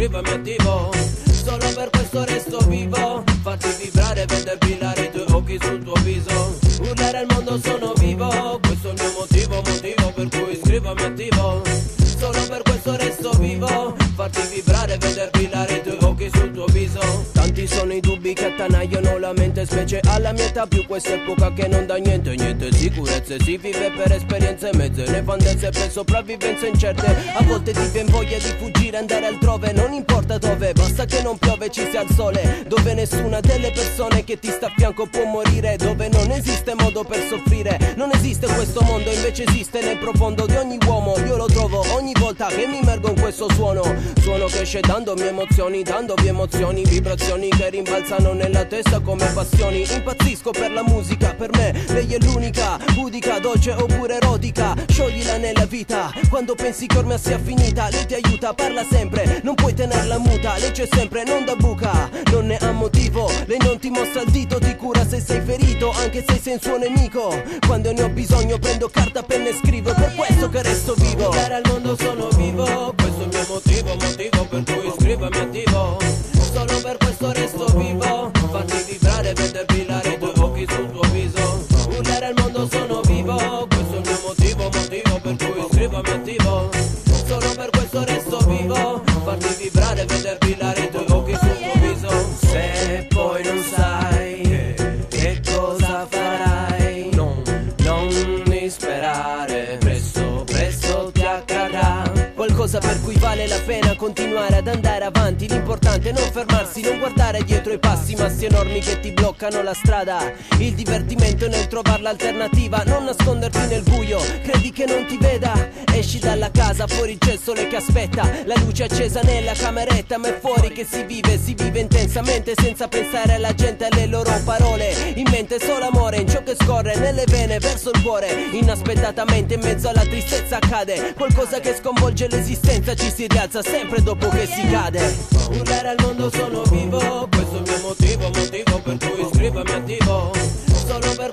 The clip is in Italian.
scrivimi attivo. Solo per questo resto vivo, farti vibrare, veder brillare i tuoi occhi sul tuo viso. Urlare al mondo sono vivo, questo è il mio motivo per cui scrivimi attivo. Solo per questo resto vivo, farti vibrare, veder brillare i tuoi occhi sul tuo viso. Tanti sono i dubbi che attanagliano la mente, specie alla mia età, più questa epoca che non dà niente. Niente sicurezze, si vive per esperienze mezze, nefandezze per sopravvivenze incerte. A volte ti vien voglia di fuggire, andare altrove, non importa dove, basta che non piove, ci sia il sole. Dove nessuna delle persone che ti sta a fianco può morire, dove non esiste modo per soffrire. Non esiste questo mondo, invece esiste nel profondo di ogni uomo. Io lo trovo ogni volta che mi immergo in questo suono. Suono che esce dandomi emozioni, dandovi emozioni, vibrazioni che rimbalzano nella testa come passioni. Impazzisco per la musica, per me lei è l'unica, pudica, dolce oppure erotica. Scioglila nella vita, quando pensi che ormai sia finita. Lei ti aiuta, parla sempre, non puoi tenerla muta. Lei c'è sempre, non da buca, non ne ha motivo. Lei non ti mostra il dito, ti cura se sei ferito, anche se sei un suo nemico. Quando ne ho bisogno prendo carta, penna e scrivo, per questo che resto vivo. Dare al mondo sono vivo, questo è il mio motivo per cui scrivimi attivo. Solo per questo resto vivo, farti vibrare, veder brillare i tuoi occhi sul tuo viso. Urlare al mondo sono vivo, questo è il mio motivo per cui scrivimi attivo. Solo per questo resto vivo, farti vibrare, veder brillare i tuoi occhi sul tuo viso. Se poi non sai che cosa farai, non disperare, presto ti accadrà. Qualcosa per cui vale la pena continuare ad andare avanti. L'importante è non fermarsi, non guardare dietro i passi, massi enormi che ti bloccano la strada. Il divertimento è nel trovare l'alternativa, non nasconderti nel buio, credi che non ti veda. Esci dalla casa, fuori c'è il sole che aspetta, la luce accesa nella cameretta, ma è fuori che si vive intensamente, senza pensare alla gente e alle loro parole. In mente solo amore, in ciò che scorre nelle vene verso il cuore. Inaspettatamente in mezzo alla tristezza accade qualcosa che sconvolge l'esistenza, ci si rialza sempre dopo che si cade. Urlare al mondo sono vivo, questo è il mio motivo per cui scrivimi attivo. Solo per